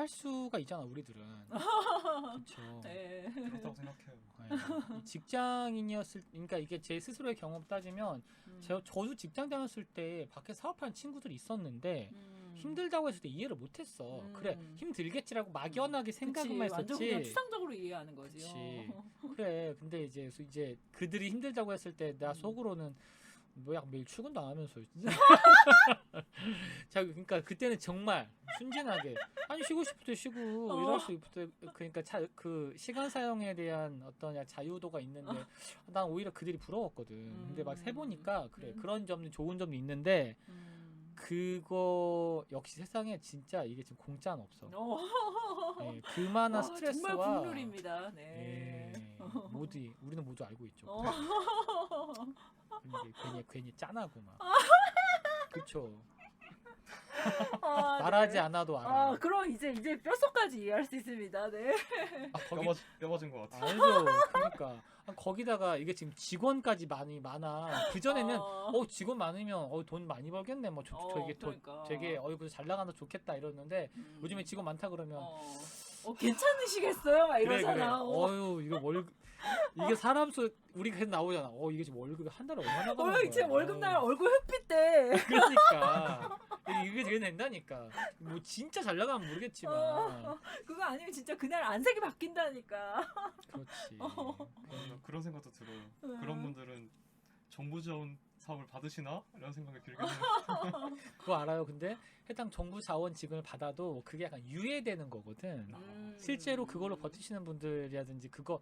할 수가 있잖아 우리들은. 그렇죠. 네. 그렇다고 생각해요. 이 직장인이었을 그러니까 이게 제 스스로의 경험 따지면 저도 직장 다녔을 때 밖에 사업하는 친구들이 있었는데 힘들다고 했을 때 이해를 못했어. 그래 힘들겠지라고 막연하게 생각만 그치, 완전 그냥 했었지. 추상적으로 이해하는 거지. 그치. 그래 근데 이제 그들이 힘들다고 했을 때 나 속으로는 뭐야 매일 출근도 안 하면서 자 그러니까 그때는 정말 순진하게 아니 쉬고 싶을 때 쉬고 일할 수 있을 때 그러니까 그 시간 사용에 대한 어떤 자유도가 있는데 난 오히려 그들이 부러웠거든. 근데 막 세보니까 그래 그런 점도 좋은 점도 있는데 그거 역시 세상에 진짜 이게 지금 공짜는 없어. 네, 그만한 와, 스트레스와 정말 국룰입니다. 네. 우리는 모두 알고 있죠. 괜히 짠하고 막. 그쵸. 말하지 네. 않아도 알아. 그럼 이제 뼛속까지 이해할 수 있습니다. 네. 뼈맞은 것 같아요. 알죠. 그러니까 거기다가 이게 지금 직원까지 많아. 그 전에는 직원 많으면 돈 많이 벌겠네. 뭐 그러니까. 되게 그래서 잘 나간다 좋겠다 이러는데 요즘에 직원 많다 그러면 괜찮으시겠어요? 막 이러잖아. 어유 이거 이게 사람 우리가 계속 나오잖아. 이게 지금 월급이 한 달에 얼마나 가는 거야? 이제 월급날 얼굴 햇빛 때. 그러니까 이게 되게 된다니까. 뭐 진짜 잘 나가면 모르겠지만. 그거 아니면 진짜 그날 안색이 바뀐다니까. 그렇지. 그런 생각도 들어요. 그런 분들은 정부 지원 사업을 받으시나? 이런 생각이 들긴 해요. 그거 알아요. 근데 해당 정부 자원 지급을 받아도 그게 약간 유예되는 거거든. 실제로 그걸로 버티시는 분들이라든지 그거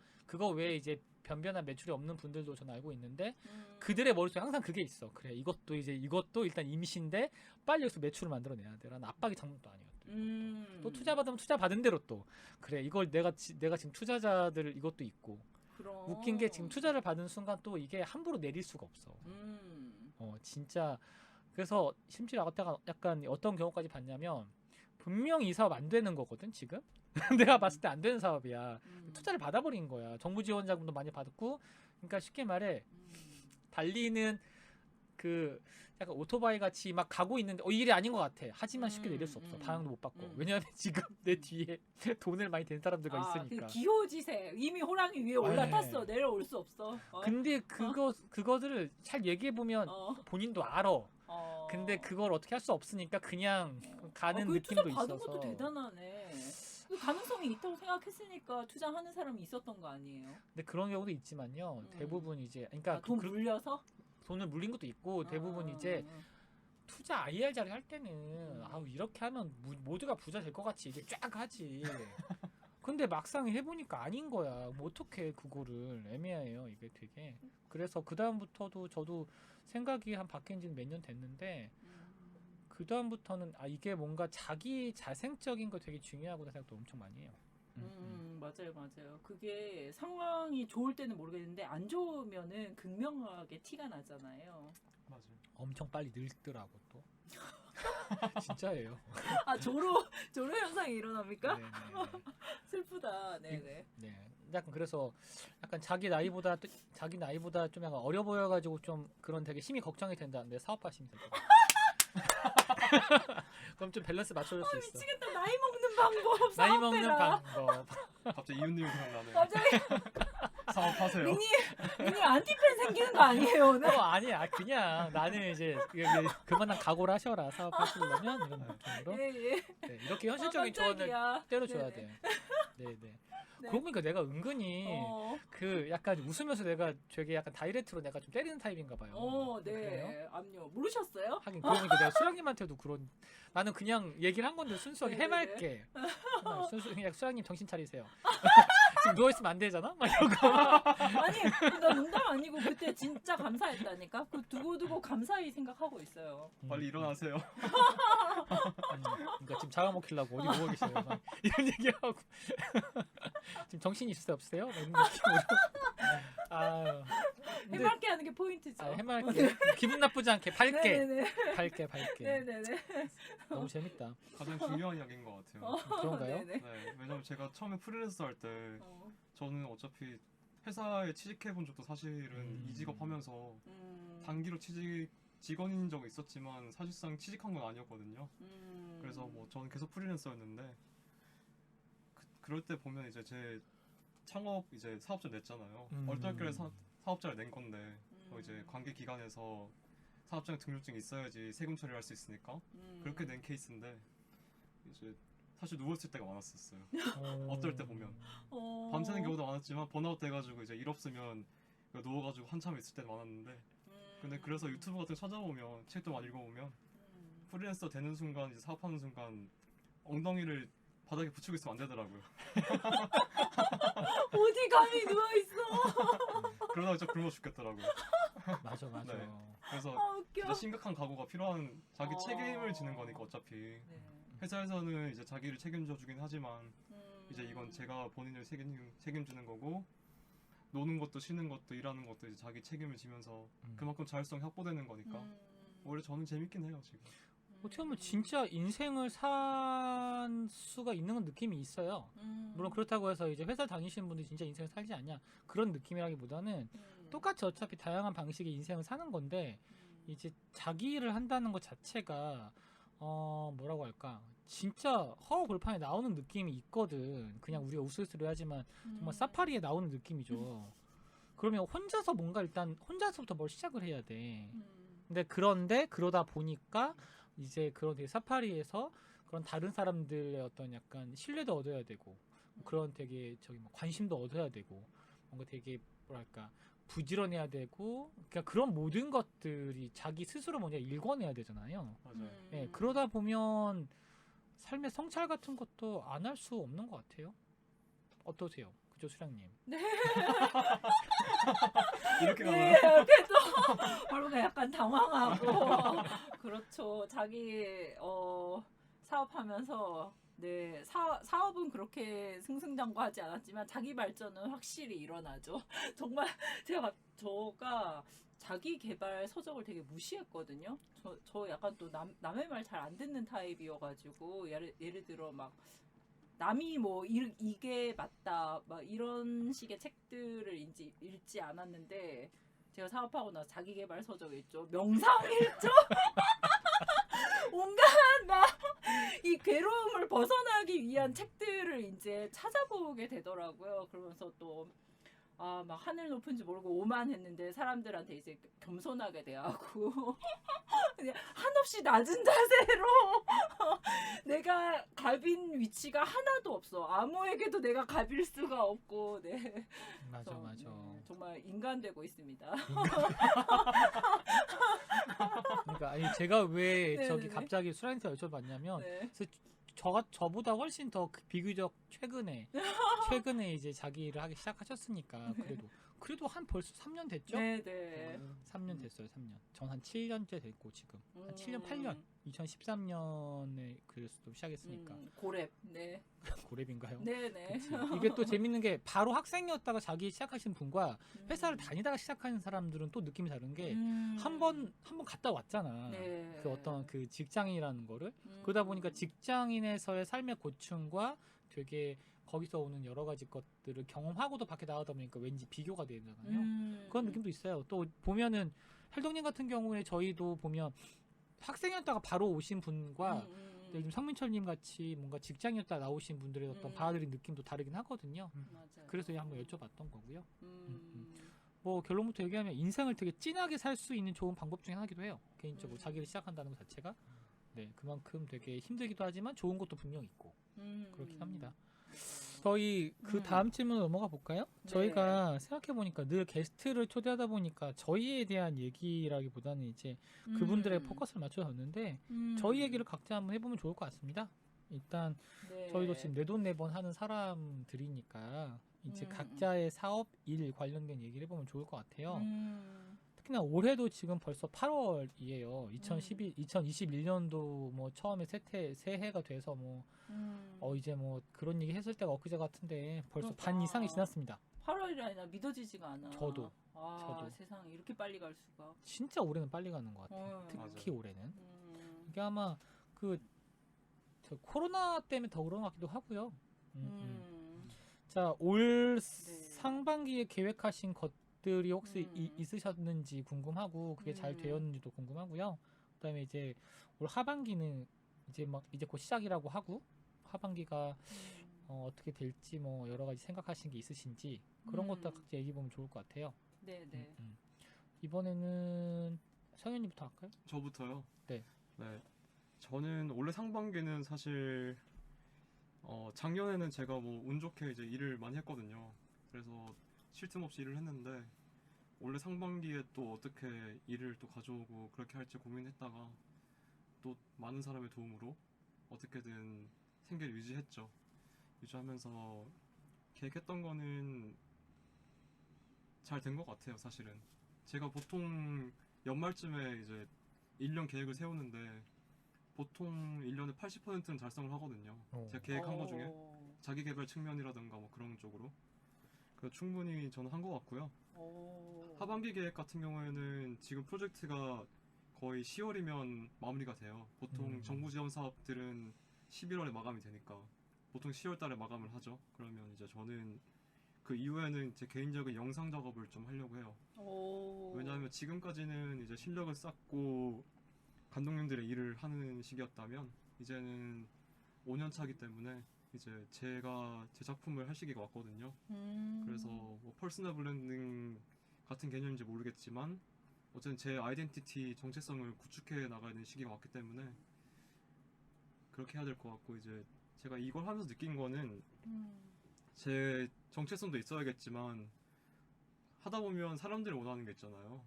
외에 이제 변변한 매출이 없는 분들도 저는 알고 있는데 그들의 머릿속에 항상 그게 있어. 그래 이것도 일단 임시인데 빨리 여기서 매출을 만들어내야 돼 라는 압박이 장난도 아니에요. 또 투자 받으면 투자 받은 대로 또 그래 이걸 내가 지금 투자자들 이것도 있고 그럼. 웃긴 게 지금 투자를 받은 순간 또 이게 함부로 내릴 수가 없어. 진짜 그래서 심지어 아까 약간 어떤 경우까지 봤냐면 분명히 이 사업 안 되는 거거든 지금. 내가 봤을 때 안 되는 사업이야. 투자를 받아버린 거야. 정부 지원 자금도 많이 받았고, 그러니까 쉽게 말해 달리는 그 약간 오토바이 같이 막 가고 있는데 이 일이 아닌 것 같아. 하지만 쉽게 내릴 수 없어. 방향도 못 바꿔. 왜냐하면 지금 내 뒤에 돈을 많이 댄 사람들과 있으니까. 그 기호지세 이미 호랑이 위에 올라탔어. 내려올 수 없어. 근데 그거들을 잘 얘기해 보면 본인도 알아. 근데 그걸 어떻게 할 수 없으니까 그냥 가는 느낌도 투자 받은 있어서. 것도 대단하네. 가능성이 있다고 생각했으니까 투자하는 사람이 있었던 거 아니에요? 근데 그런 경우도 있지만요. 대부분 이제 그러니까 돈 물려서 돈을 물린 것도 있고 대부분 이제 투자 IR 자리 할 때는 이렇게 하면 모두가 부자 될 것 같이 이제 쫙 하지. 근데 막상 해보니까 아닌 거야. 뭐 어떻게 그거를 애매해요. 이게 되게. 그래서 그 다음부터도 저도 생각이 바뀐 지는 몇 년 됐는데 그 다음부터는 이게 뭔가 자기 자생적인 거 되게 중요하구나 생각도 엄청 많이 해요. 맞아요. 그게 상황이 좋을 때는 모르겠는데 안 좋으면은 극명하게 티가 나잖아요. 맞아요. 엄청 빨리 늙더라고 또. 진짜예요. 조로 현상이 일어납니까? 네네. 슬프다. 네네. 네. 약간 그래서 약간 자기 나이보다 좀 약간 어려 보여가지고 좀 그런 되게 심히 걱정이 된다는데 사업하시면 될 것 같아요. 그럼 좀 밸런스 맞춰줄 수 있어. 미치겠다. 나이 먹는 방법. 나이 먹는 사업해라. 방법. 갑자기 이웃님이 생각나네요. 갑자기 사업하세요. 민님 안티팬 생기는 거 아니에요 오늘? 아니야. 그냥 나는 이제 그만한 각오를 하셔라. 사업하시려면 이런 느낌으로. 예. 네, 이렇게 현실적인 조언을 깜짝이야. 때려줘야 네네. 돼. 네네. 그러고 보니까 내가 은근히 그 약간 웃으면서 내가 되게 약간 다이렉트로 내가 좀 때리는 타입인가 봐요. 네. 그래요? 압류. 모르셨어요? 하긴 그러고 보니까 내가 수랑님한테도 나는 그냥 얘기를 한 건데 순수하게 네네네. 해맑게 그냥 수랑님 정신 차리세요. 지금 누워있으면 안 되잖아? 막 이러고. 아니, 나 농담 아니고 그때 진짜 감사했다니까. 그 두고두고 감사히 생각하고 있어요. 빨리 일어나세요. 그러니까 지금 잡아먹히려고 어디 누워 계세요. 막 이런 얘기하고 지금 정신이 있으세요 없으세요? 막 이런 느낌으로. 해맑게 하는 게 포인트죠. 해맑게 기분 나쁘지 않게 밝게 네네네. 밝게 네네네. 너무 재밌다. 가장 중요한 이야기인 것 같아요. 그런가요? 네네. 네, 왜냐면 제가 처음에 프리랜서 할 때 저는 어차피 회사에 취직해 본 적도 사실은 이 직업 하면서 단기로 직원인 적은 있었지만 사실상 취직한 건 아니었거든요. 그래서 뭐 저는 계속 프리랜서였는데 그럴 때 보면 이제 제 창업 이제 사업자 냈잖아요. 음. 얼떨결에 사업자를 낸 건데 이제 관계 기관에서 사업장 등록증이 있어야지 세금 처리할 수 있으니까 그렇게 낸 케이스인데 이제 사실 누웠을 때가 많았었어요. 어떨 때 보면 밤새는 경우도 많았지만 번아웃 돼가지고 이제 일 없으면 누워가지고 한참 있을 때도 많았는데 근데 그래서 유튜브 같은 거 찾아보면 책도 많이 읽어보면 프리랜서 되는 순간 이제 사업하는 순간 엉덩이를 바닥에 붙이고 있으면 안 되더라고요. 어디 감히 누워있어. 그러다가 진짜 굶어 죽겠더라고요. 맞아. 네. 그래서 웃겨. 진짜 심각한 각오가 필요한 자기 책임을 지는 거니까 어차피 네. 회사에서는 이제 자기를 책임져 주긴 하지만 이제 이건 제가 본인을 책임지는 거고 노는 것도 쉬는 것도 일하는 것도 이제 자기 책임을 지면서 그만큼 자율성이 확보되는 거니까 오히려 저는 재밌긴 해요 지금. 어떻게 보면 진짜 인생을 산 수가 있는 느낌이 있어요. 물론 그렇다고 해서 이제 회사 다니시는 분들이 진짜 인생을 살지 않냐 그런 느낌이라기보다는 똑같이 어차피 다양한 방식의 인생을 사는 건데 이제 자기 일을 한다는 것 자체가 뭐라고 할까 진짜 허허벌판에 나오는 느낌이 있거든. 그냥 우리가 우스갯소리 하지만 정말 사파리에 나오는 느낌이죠. 그러면 혼자서 뭔가 일단 혼자서부터 뭘 시작을 해야 돼. 근데 그런데 그러다 보니까 이제 그런 되게 사파리에서 그런 다른 사람들의 어떤 약간 신뢰도 얻어야 되고 그런 되게 저기 뭐 관심도 얻어야 되고 뭔가 되게 뭐랄까 부지런해야 되고 그러니까 그런 모든 것들이 자기 스스로 먼저 읽어내야 되잖아요. 맞아요. 네, 그러다 보면 삶의 성찰 같은 것도 안 할 수 없는 것 같아요. 어떠세요? 그죠, 수량님? 이렇게 네, 가나요? 이렇게 또 얼굴가 약간 당황하고 그렇죠. 자기 사업하면서 네 사업은 그렇게 승승장구하지 않았지만 자기 발전은 확실히 일어나죠. 정말 저가 자기 개발 서적을 되게 무시했거든요. 저 약간 또 남의 말 잘 안 듣는 타입이어가지고 예를 들어 막 남이 뭐 이게 맞다 막 이런 식의 책들을 읽지 않았는데 제가 사업하고 나서 자기계발 서적 읽죠. 명상 읽죠. 온갖 막 이 괴로움을 벗어나기 위한 책들을 이제 찾아보게 되더라고요. 그러면서 또 막 하늘 높은지 모르고 오만했는데 사람들한테 이제 겸손하게 대하고 그냥 한없이 낮은 자세로 내가 갑인 위치가 하나도 없어. 아무에게도 내가 갑일 수가 없고 네. 맞아. 네, 정말 인간 되고 있습니다. 그러니까 아니 제가 왜 네네네. 저기 갑자기 수량한테 여쭤봤냐면 네. 저보다 훨씬 더 비교적 최근에 이제 자기 일을 하기 시작하셨으니까 그래도 한 벌써 3년 됐죠? 네. 3년 됐어요. 3년. 전 한 7년째 됐고 지금 한 7년 8년. 2013년에 그래서 또 시작했으니까. 고랩. 네. 고랩인가요? 네네. 그치. 이게 또 재밌는 게 바로 학생이었다가 자기 시작하신 분과 회사를 다니다가 시작하는 사람들은 또 느낌이 다른 게 한 번 갔다 왔잖아. 네. 그 어떤 그 직장인이라는 거를 그러다 보니까 직장인에서의 삶의 고충과 되게 거기서 오는 여러 가지 것들을 경험하고도 밖에 나가다 보니까 왠지 비교가 되잖아요. 그런 느낌도 있어요. 또 보면은 헬동님 같은 경우에 저희도 보면 학생이었다가 바로 오신 분과 요즘 성민철님 같이 뭔가 직장이었다 나오신 분들의 어떤 받아들인 느낌도 다르긴 하거든요. 맞아요. 그래서 한번 여쭤봤던 거고요. 뭐 결론부터 얘기하면 인생을 되게 진하게 살 수 있는 좋은 방법 중에 하나기도 해요. 개인적으로 자기를 시작한다는 것 자체가 네 그만큼 되게 힘들기도 하지만 좋은 것도 분명 있고 그렇긴 합니다. 저희 그 다음 질문으로 넘어가 볼까요? 네. 저희가 생각해 보니까 늘 게스트를 초대하다 보니까 저희에 대한 얘기라기보다는 이제 그분들의 포커스를 맞춰졌는데 저희 얘기를 각자 한번 해보면 좋을 것 같습니다. 일단 네. 저희도 지금 내돈내번 하는 사람들이니까 이제 각자의 사업, 일 관련된 얘기를 해보면 좋을 것 같아요. 특히나 올해도 지금 벌써 8월이에요. 2021년도 뭐 처음에 새해가 돼서 뭐 이제 뭐 그런 얘기 했을 때가 엊그제 같은데 벌써 그러니까. 반 이상이 지났습니다. 8월이라 믿어지지가 않아. 저도. 세상에 이렇게 빨리 갈 수가. 진짜 올해는 빨리 가는 것 같아요. 특히 맞아요. 올해는. 이게 아마 저 코로나 때문에 더 그런 것 같기도 하고요. 자, 올 상반기에 계획하신 것들이 혹시 있으셨는지 궁금하고 그게 잘 되었는지도 궁금하고요. 그다음에 이제 올 하반기는 이제 곧 시작이라고 하고 하반기가 어떻게 될지 뭐 여러 가지 생각하신 게 있으신지 그런 것도 각자 얘기해 보면 좋을 것 같아요. 네네. 이번에는 성현님부터 할까요? 저부터요? 네. 네. 저는 올해 상반기는 사실 작년에는 제가 뭐 운 좋게 이제 일을 많이 했거든요. 그래서 쉴 틈 없이 일을 했는데 올해 상반기에 또 어떻게 일을 또 가져오고 그렇게 할지 고민했다가 또 많은 사람의 도움으로 어떻게든 생계를 유지했죠. 유지하면서 계획했던 거는 잘 된 것 같아요, 사실은. 제가 보통 연말쯤에 이제 1년 계획을 세우는데 보통 1년에 80%는 달성을 하거든요. 제가 계획한 거 중에 자기 개발 측면이라든가 뭐 그런 쪽으로. 그래서 충분히 저는 한 것 같고요. 하반기 계획 같은 경우에는 지금 프로젝트가 거의 10월이면 마무리가 돼요. 보통 정부 지원 사업들은 11월에 마감이 되니까 보통 10월 달에 마감을 하죠. 그러면 이제 저는 그 이후에는 제 개인적인 영상 작업을 좀 하려고 해요. 왜냐하면 지금까지는 이제 실력을 쌓고 감독님들의 일을 하는 시기였다면 이제는 5년 차기 때문에 이제 제가 제 작품을 할 시기가 왔거든요. 그래서 뭐 퍼스널 블랜딩 같은 개념인지 모르겠지만 어쨌든 제 아이덴티티 정체성을 구축해 나가야 되는 시기가 왔기 때문에 그렇게 해야 될 것 같고 이제 제가 이걸 하면서 느낀 거는 제 정체성도 있어야겠지만 하다 보면 사람들이 원하는 게 있잖아요.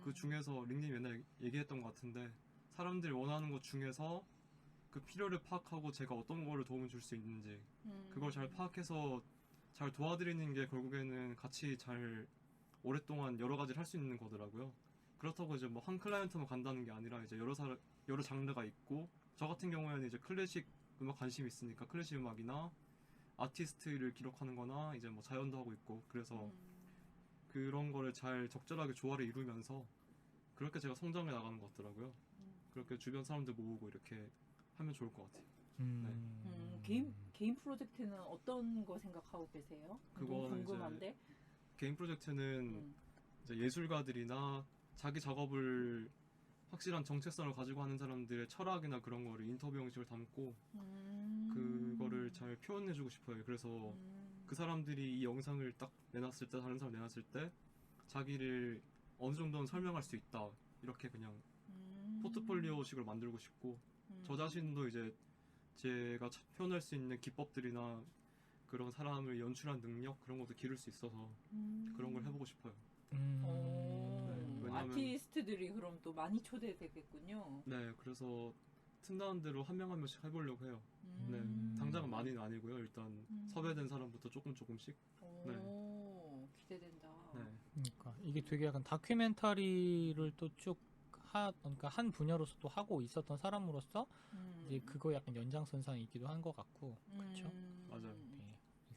그 중에서 링님 맨날 얘기했던 것 같은데 사람들이 원하는 것 중에서 그 필요를 파악하고 제가 어떤 거를 도움을 줄 수 있는지 그걸 잘 파악해서 잘 도와드리는 게 결국에는 같이 잘 오랫동안 여러 가지를 할 수 있는 거더라고요. 그렇다고 이제 뭐 한 클라이언트만 간다는 게 아니라 이제 여러 장르가 있고 저 같은 경우에는 이제 클래식 음악 관심이 있으니까 클래식 음악이나 아티스트를 기록하는 거나 이제 뭐 자연도 하고 있고 그래서 그런 거를 잘 적절하게 조화를 이루면서 그렇게 제가 성장해 나가는 것 같더라고요. 그렇게 주변 사람들 모으고 이렇게 하면 좋을 것 같아요. 개인 프로젝트는 어떤 거 생각하고 계세요? 너무 그거는 궁금한데. 개인 프로젝트는 이제 예술가들이나 자기 작업을 확실한 정체성을 가지고 하는 사람들의 철학이나 그런 거를 인터뷰 형식으로 담고 그거를 잘 표현해주고 싶어요. 그래서 그 사람들이 이 영상을 딱 내놨을 때 다른 사람 내놨을 때 자기를 어느 정도는 설명할 수 있다 이렇게 그냥 포트폴리오식으로 만들고 싶고 저 자신도 이제 제가 표현할 수 있는 기법들이나 그런 사람을 연출한 능력 그런 것도 기를 수 있어서 그런 걸 해보고 싶어요. 왜냐면- 아티스트들이 그럼 또 많이 초대되겠군요. 네, 그래서 튼다는 대로 한 명 한 명씩 해보려고 해요. 네, 당장은 많이는 아니고요. 일단 섭외된 사람부터 조금씩. 기대된다. 네, 그러니까 이게 되게 약간 다큐멘터리를 또 쭉 그러니까 한 분야로서 또 하고 있었던 사람으로서 이제 그거 약간 연장선상이기도 한 것 같고 그렇죠. 맞아요. 네,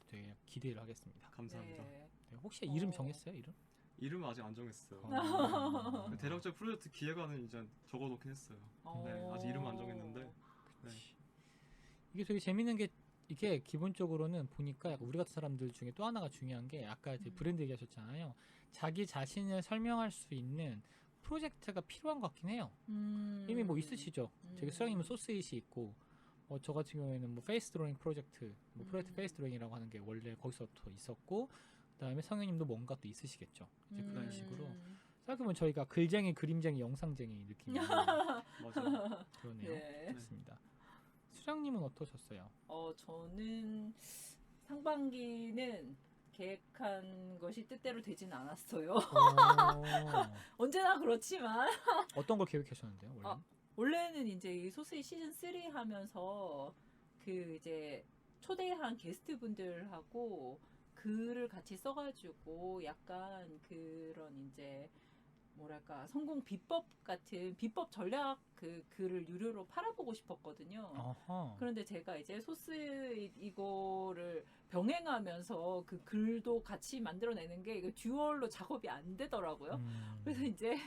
되게 기대를 하겠습니다. 감사합니다. 네. 네, 혹시 이름 정했어요? 이름? 이름은 아직 안 정했어요. 어. 대략적 프로젝트 기획안은 이제 적어놓긴 했어요. 네, 아직 이름은 안 정했는데. 네. 이게 되게 재밌는 게 이게 기본적으로는 보니까 약간 우리 같은 사람들 중에 또 하나가 중요한 게 아까 이제 브랜드 얘기하셨잖아요. 자기 자신을 설명할 수 있는 프로젝트가 필요한 것 같긴 해요. 이미 뭐 있으시죠. 되게 수영님은 소스잇이 있고 저 같은 경우에는 뭐 페이스 드로잉 프로젝트, 뭐 프로젝트 페이스 드로잉이라고 하는 게 원래 거기서부터 있었고 그다음에 성현님도 뭔가 또 있으시겠죠. 이제 그런 식으로 생각해보면 저희가 글쟁이, 그림쟁이, 영상쟁이 느낌이 맞아요. 그러네요. 네. 좋습니다. 수장님은 어떠셨어요? 저는 상반기는 계획한 것이 뜻대로 되진 않았어요. 언제나 그렇지만 어떤 걸 계획하셨는데요, 원래? 원래는 이제 이 소스의 시즌 3 하면서 그 이제 초대한 게스트분들하고 글을 같이 써가지고 약간 그런 이제 뭐랄까 성공 비법 같은 비법 전략 그 글을 유료로 팔아보고 싶었거든요. 어허. 그런데 제가 이제 소스 이거를 병행하면서 그 글도 같이 만들어내는 게 이거 듀얼로 작업이 안 되더라고요. 그래서 이제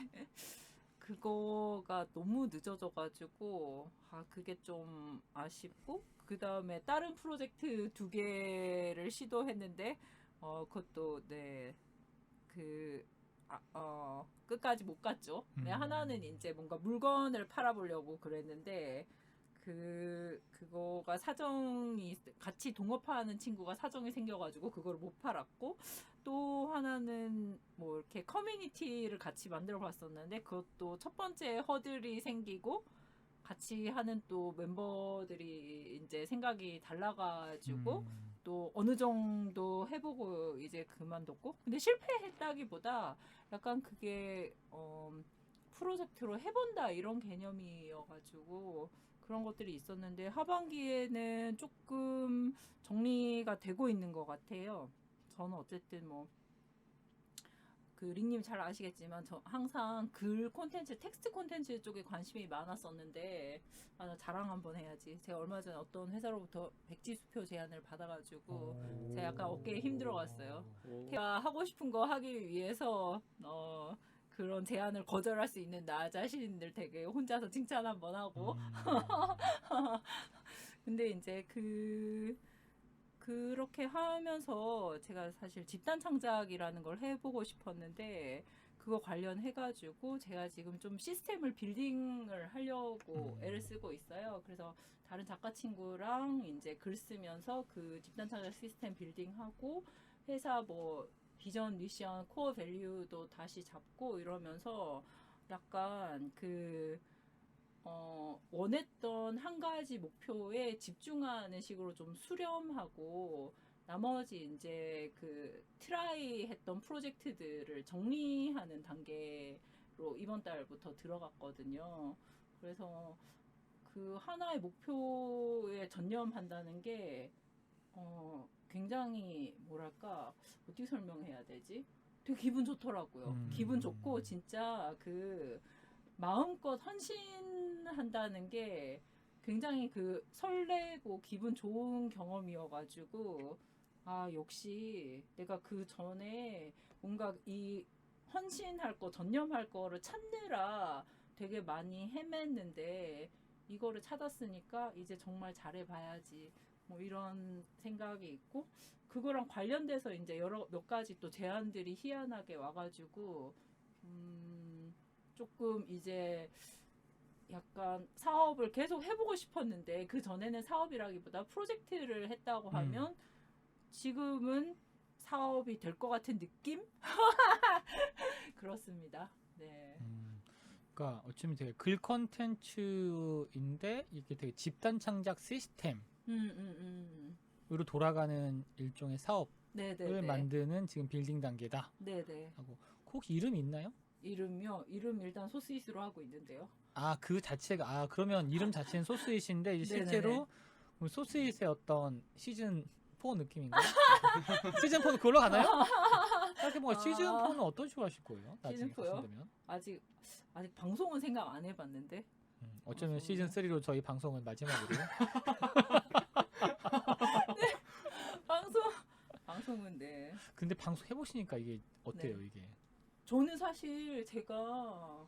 그거가 너무 늦어져가지고 그게 좀 아쉽고 그 다음에 다른 프로젝트 2개를 시도했는데 그것도 끝까지 못 갔죠. 하나는 이제 뭔가 물건을 팔아보려고 그랬는데 그거가 사정이 같이 동업하는 친구가 사정이 생겨가지고 그걸 못 팔았고 또 하나는 뭐 이렇게 커뮤니티를 같이 만들어 봤었는데 그것도 첫 번째 허들이 생기고 같이 하는 또 멤버들이 이제 생각이 달라가지고 또 어느 정도 해보고 이제 그만뒀고 근데 실패했다기보다 약간 그게 프로젝트로 해본다 이런 개념이어가지고 그런 것들이 있었는데 하반기에는 조금 정리가 되고 있는 것 같아요. 저는 어쨌든 뭐 그 링님 잘 아시겠지만 저 항상 글 콘텐츠, 텍스트 콘텐츠 쪽에 관심이 많았었는데 나 자랑 한번 해야지. 제가 얼마 전에 어떤 회사로부터 백지수표 제안을 받아가지고 제가 약간 어깨에 힘들어갔어요. 제가 하고 싶은 거 하기 위해서 그런 제안을 거절할 수 있는 나 자신들 되게 혼자서 칭찬 한번 하고 근데 이제 그렇게 하면서 제가 사실 집단 창작이라는 걸 해보고 싶었는데 그거 관련해가지고 제가 지금 좀 시스템을 빌딩을 하려고 애를 쓰고 있어요. 그래서 다른 작가 친구랑 이제 글 쓰면서 그 집단 창작 시스템 빌딩하고 회사 뭐 비전, 미션, 코어 밸류도 다시 잡고 이러면서 약간 원했던 한 가지 목표에 집중하는 식으로 좀 수렴하고 나머지 이제 그 트라이 했던 프로젝트들을 정리하는 단계로 이번 달부터 들어갔거든요. 그래서 그 하나의 목표에 전념한다는 게 굉장히 뭐랄까 어떻게 설명해야 되지? 되게 기분 좋더라고요. 기분 좋고 진짜 그 마음껏 헌신한다는 게 굉장히 그 설레고 기분 좋은 경험이어가지고 역시 내가 그 전에 뭔가 이 헌신할 거 전념할 거를 찾느라 되게 많이 헤맸는데 이거를 찾았으니까 이제 정말 잘해봐야지 뭐 이런 생각이 있고 그거랑 관련돼서 이제 몇 가지 또 제안들이 희한하게 와가지고 조금 이제 약간 사업을 계속 해보고 싶었는데 그 전에는 사업이라기보다 프로젝트를 했다고 하면 지금은 사업이 될 것 같은 느낌? 그렇습니다. 네. 그러니까 어쩌면 되게 글 컨텐츠인데 이게 되게 집단 창작 시스템으로 돌아가는 일종의 사업을 네네네. 만드는 지금 빌딩 단계다. 네네. 하고 혹시 이름이 있나요? 이름이요? 이름 일단 소스잇으로 하고 있는데요. 그 자체가 그러면 이름 자체는 소스잇인데 이제 실제로 소스잇의 어떤 시즌 4 느낌인가요? 시즌 4는 그걸로 가나요? 생각해보면 시즌 4는 어떤 식으로 하실 거예요? 시즌 4요? 아직 방송은 생각 안 해봤는데. 어쩌면 시즌 3로 저희 방송은 마지막으로. 네, 방송은 네. 근데 방송 해보시니까 이게 어때요, 네. 이게? 저는 사실 제가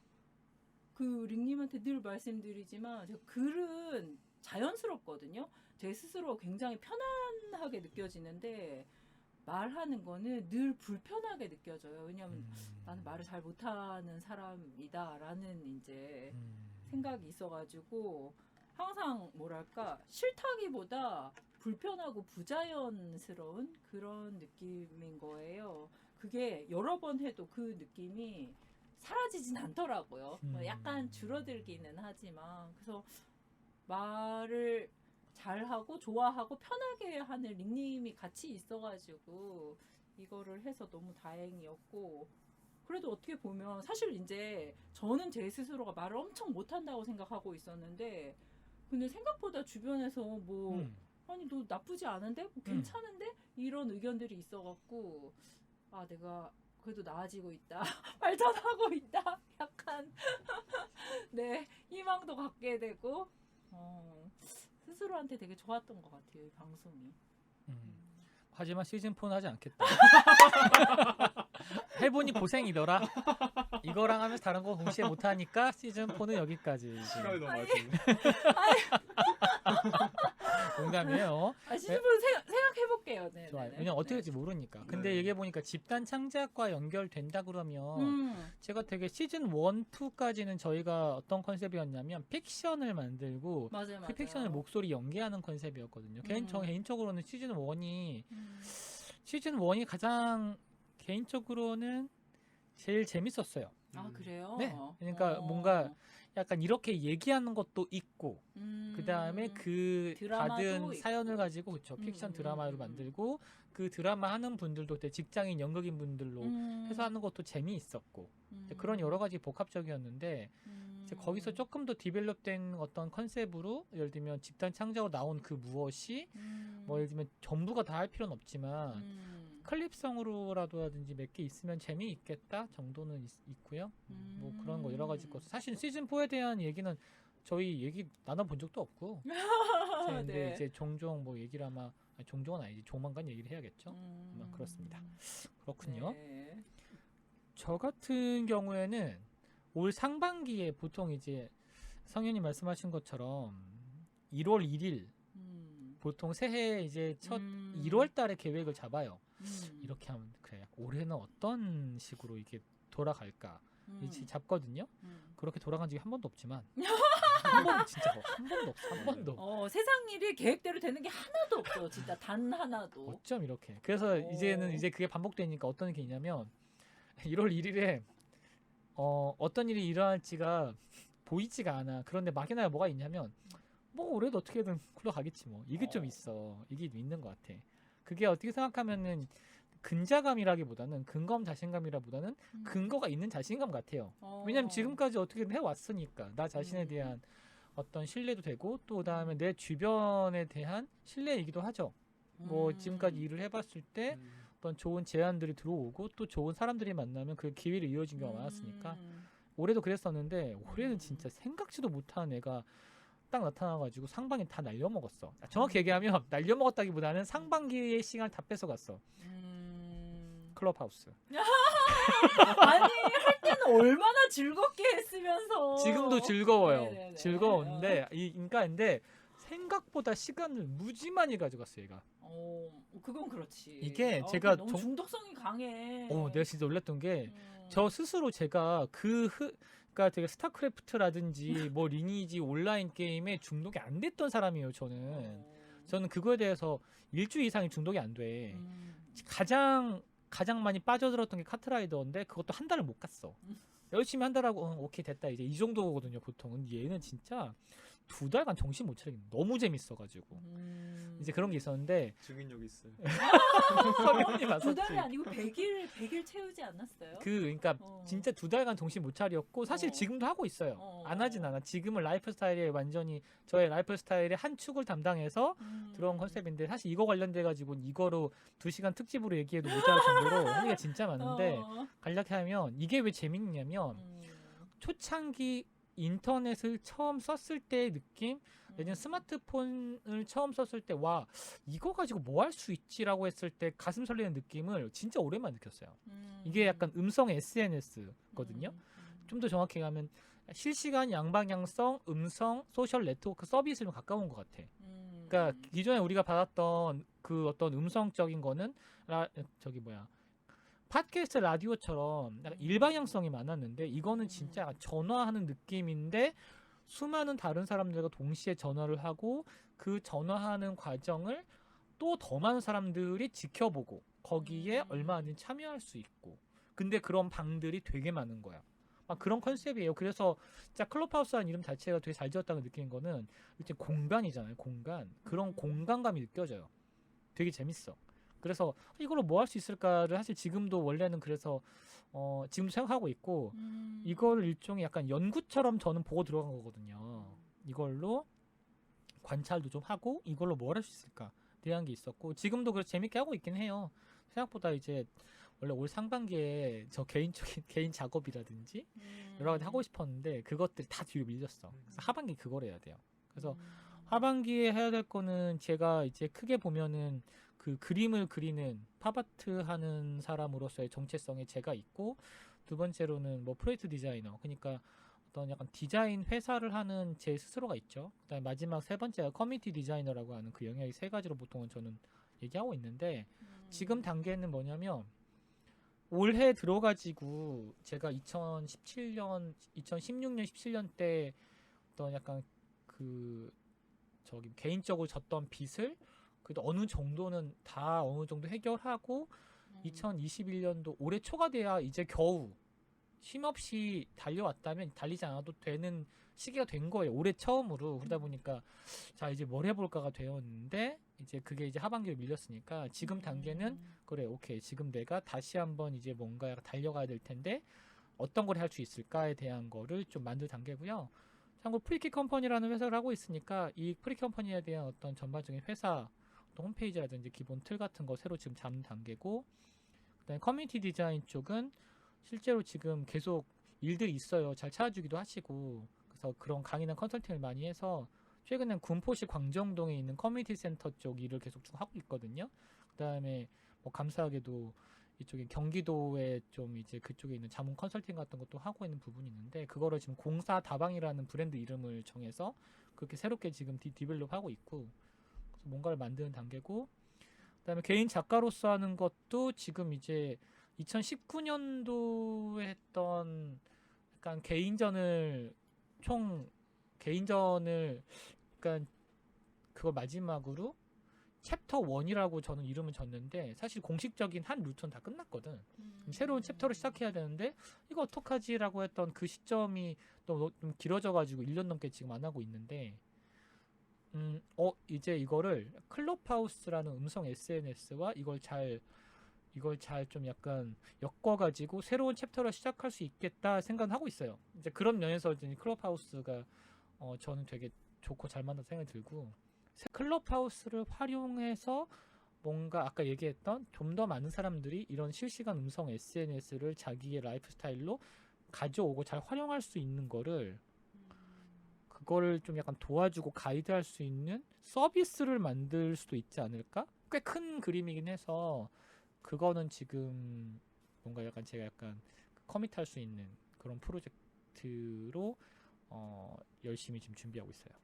그 링님한테 늘 말씀드리지만 제가 글은 자연스럽거든요. 제 스스로 굉장히 편안하게 느껴지는데 말하는 거는 늘 불편하게 느껴져요. 왜냐하면 나는 말을 잘 못하는 사람이다라는 이제 생각이 있어가지고 항상 뭐랄까 싫다기보다 불편하고 부자연스러운 그런 느낌인 거예요. 그게 여러 번 해도 그 느낌이 사라지진 않더라고요. 약간 줄어들기는 하지만 그래서 말을 잘하고 좋아하고 편하게 하는 링님이 같이 있어가지고 이거를 해서 너무 다행이었고 그래도 어떻게 보면 사실 이제 저는 제 스스로가 말을 엄청 못한다고 생각하고 있었는데 근데 생각보다 주변에서 뭐 아니 너 나쁘지 않은데? 뭐 괜찮은데? 이런 의견들이 있어갖고 내가 그래도 나아지고 있다 발전하고 있다 약간 네 희망도 갖게 되고 스스로한테 되게 좋았던 것 같아요 이 방송이. 하지만 시즌 4는 하지 않겠다. 해보니 고생이더라. 이거랑 하면서 다른 거 동시에 못하니까 시즌 4는 여기까지. 시간이 너무 많이 농담이에요. 시즌 4 생각해볼게요. 할게요. 네. 좋아요. 왜냐면 어떻게 될지 모르니까. 근데 네. 얘기해 보니까 집단 창작과 연결된다 그러면 제가 되게 시즌 1, 2까지는 저희가 어떤 컨셉이었냐면 픽션을 만들고 맞아요. 그 픽션을 목소리 연기하는 컨셉이었거든요. 저 개인적으로는 시즌 1이 가장 개인적으로는 제일 재밌었어요. 아 그래요? 네. 그러니까 뭔가 약간 이렇게 얘기하는 것도 있고 그 다음에 그 드라마도 받은 있고. 사연을 가지고 그쵸 픽션 드라마로 만들고 그 드라마 하는 분들도 되게 직장인 연극인 분들로 해서 하는 것도 재미있었고 이제 그런 여러 가지 복합적이었는데 이제 거기서 조금 더 디벨롭된 어떤 컨셉으로 예를 들면 집단 창작으로 나온 그 무엇이 뭐 예를 들면 전부가 다 할 필요는 없지만 클립성으로라도 하든지 몇 개 있으면 재미있겠다 정도는 있고요. 뭐 그런 거 여러 가지 것. 사실 시즌 4에 대한 얘기는 저희 얘기 나눠본 적도 없고. 근데 네. 이제 종종 뭐 얘기를 아마 종종은 아니지 조만간 얘기를 해야겠죠. 아마 그렇습니다. 그렇군요. 네. 저 같은 경우에는 올 상반기에 보통 이제 성현이 말씀하신 것처럼 1월 1일 보통 새해 이제 첫 1월 달에 계획을 잡아요. 이렇게 하면 그래. 올해는 어떤 식으로 이게 돌아갈까? 이제 잡거든요. 그렇게 돌아간 적이 한 번도 없지만 한 번도 진짜 한 번도 없어. 한 번도. 세상 일이 계획대로 되는 게 하나도 없죠. 진짜 단 하나도. 어쩜 이렇게. 그래서 이제는 이제 그게 반복되니까 어떤 게 있냐면 1월 1일에 어떤 일이 일어날지가 보이지가 않아. 그런데 막연하게 뭐가 있냐면 뭐 올해도 어떻게든 굴러가겠지 뭐. 이게 좀 있어. 이게 좀 있는 것 같아. 그게 어떻게 생각하면은 근자감이라기보다는 근거감 자신감이라보다는 근거가 있는 자신감 같아요. 왜냐면 지금까지 어떻게든 해왔으니까 나 자신에 대한 어떤 신뢰도 되고 또 그다음에 내 주변에 대한 신뢰이기도 하죠. 뭐 지금까지 일을 해봤을 때 어떤 좋은 제안들이 들어오고 또 좋은 사람들이 만나면 그 기회를 이어진 경우가 많았으니까 올해도 그랬었는데 올해는 진짜 생각지도 못한 애가 딱 나타나가지고 상반기 다 날려먹었어. 정확히 얘기하면 날려먹었다기보다는 상반기의 시간을 다 뺏어갔어. 클럽하우스. 아니 할 때는 얼마나 즐겁게 했으면서. 지금도 즐거워요. 네네네. 즐거운데 근데 생각보다 시간을 무지 많이 가져갔어 얘가. 그건 그렇지. 이게 제가 너무 중독성이 강해. 내가 진짜 놀랐던 게 저 스스로 제가 그러니까 되게 스타크래프트라든지 뭐 리니지 온라인 게임에 중독이 안 됐던 사람이에요. 저는 그거에 대해서 일주일 이상이 중독이 안 돼. 가장 많이 빠져들었던 게 카트라이더인데 그것도 한 달을 못 갔어. 열심히 한 달하고 오케이 됐다 이제 이 정도거든요 보통은. 얘는 진짜 2달간 정신 못 차리겠네. 너무 재밌어가지고 이제 그런 게 있었는데 증인력이 있어요. 성현이 2달이 맞았지. 아니고 100일 채우지 않았어요? 그러니까 진짜 2달간 정신 못 차렸고 사실 지금도 하고 있어요. 안 하진 않아. 지금은 라이프 스타일에 완전히 저의 라이프 스타일의 한 축을 담당해서 들어온 컨셉인데 사실 이거 관련돼 가지고 이거로 2시간 특집으로 얘기해도 모자랄 정도로 의미가 진짜 많은데 간략히 하면 이게 왜 재밌냐면 초창기 인터넷을 처음 썼을 때의 느낌, 예전 스마트폰을 처음 썼을 때 와 이거 가지고 뭐 할 수 있지라고 했을 때 가슴 설레는 느낌을 진짜 오랜만에 느꼈어요. 이게 약간 음성 SNS거든요. 좀 더 정확히 가면 실시간 양방향성 음성 소셜 네트워크 서비스에 가까운 것 같아. 그러니까 기존에 우리가 받았던 그 어떤 음성적인 거는 팟캐스트 라디오처럼 약간 일방향성이 많았는데 이거는 진짜 약간 전화하는 느낌인데 수많은 다른 사람들과 동시에 전화를 하고 그 전화하는 과정을 또 더 많은 사람들이 지켜보고 거기에 얼마든지 참여할 수 있고 근데 그런 방들이 되게 많은 거야. 막 그런 컨셉이에요. 그래서 진짜 클럽하우스라는 이름 자체가 되게 잘 지었다고 느낀 거는 일단 공간이잖아요. 공간. 그런 공간감이 느껴져요. 되게 재밌어. 그래서 이걸로 뭐 할 수 있을까를 사실 지금도 원래는 그래서 지금도 생각하고 있고 이걸 일종의 약간 연구처럼 저는 보고 들어간 거거든요. 이걸로 관찰도 좀 하고 이걸로 뭘 할 수 있을까 대한 게 있었고 지금도 그래서 재밌게 하고 있긴 해요. 생각보다 이제 원래 올 상반기에 저 개인적인 개인 작업이라든지 여러 가지 하고 싶었는데 그것들이 다 뒤로 밀렸어. 그래서 하반기 그걸 해야 돼요. 그래서 하반기에 해야 될 거는 제가 이제 크게 보면은 그 그림을 그리는 팝아트 하는 사람으로서의 정체성에 제가 있고 두 번째로는 뭐 프로젝트 디자이너 그러니까 어떤 약간 디자인 회사를 하는 제 스스로가 있죠. 그다음에 마지막 세 번째가 커뮤니티 디자이너라고 하는 그 영역이 세 가지로 보통은 저는 얘기하고 있는데 지금 단계는 뭐냐면 올해 들어가지고 제가 2016년 17년 때 어떤 약간 그 저기 개인적으로 졌던 빚을 그래도 어느 정도는 다 어느 정도 해결하고 2021년도 올해 초가 돼야 이제 겨우 쉼없이 달려왔다면 달리지 않아도 되는 시기가 된 거예요. 올해 처음으로. 그러다 보니까 자 이제 뭘 해볼까가 되었는데 이제 그게 이제 하반기로 밀렸으니까 지금 단계는 그래 오케이 지금 내가 다시 한번 이제 뭔가 달려가야 될 텐데 어떤 걸 할 수 있을까에 대한 거를 좀 만들 단계고요. 참고로 프리키 컴퍼니라는 회사를 하고 있으니까 이 프리키 컴퍼니에 대한 어떤 전반적인 회사 어떤 홈페이지라든지 기본 틀 같은 거 새로 지금 잡는 단계고 그다음에 커뮤니티 디자인 쪽은 실제로 지금 계속 일들이 있어요. 잘 찾아주기도 하시고 그래서 그런 강의나 컨설팅을 많이 해서 최근엔 군포시 광정동에 있는 커뮤니티 센터 쪽 일을 계속 쭉 하고 있거든요. 그다음에 뭐 감사하게도 이쪽에 경기도에 좀 이제 그쪽에 있는 자문 컨설팅 같은 것도 하고 있는 부분이 있는데 그거를 지금 공사 다방이라는 브랜드 이름을 정해서 그렇게 새롭게 지금 디벨롭 하고 있고 그래서 뭔가를 만드는 단계고 그다음에 개인 작가로서 하는 것도 지금 이제 2019년도에 했던 약간 개인전을 그러니까 그걸 마지막으로 챕터 1이라고 저는 이름을 줬는데 사실 공식적인 한 루트는 다 끝났거든. 새로운 챕터를 시작해야 되는데 이거 어떡하지라고 했던 그 시점이 좀 길어져가지고 1년 넘게 지금 안 하고 있는데 이제 이거를 클럽하우스라는 음성 SNS와 이걸 잘 좀 약간 엮어가지고 새로운 챕터를 시작할 수 있겠다 생각은 하고 있어요. 이제 그런 면에서 이제 클럽하우스가 저는 되게 좋고 잘 만든 생각이 들고 클럽하우스를 활용해서 뭔가 아까 얘기했던 좀 더 많은 사람들이 이런 실시간 음성 SNS를 자기의 라이프 스타일로 가져오고 잘 활용할 수 있는 거를 그거를 좀 약간 도와주고 가이드할 수 있는 서비스를 만들 수도 있지 않을까? 꽤 큰 그림이긴 해서 그거는 지금 뭔가 약간 제가 약간 커밋할 수 있는 그런 프로젝트로 열심히 지금 준비하고 있어요.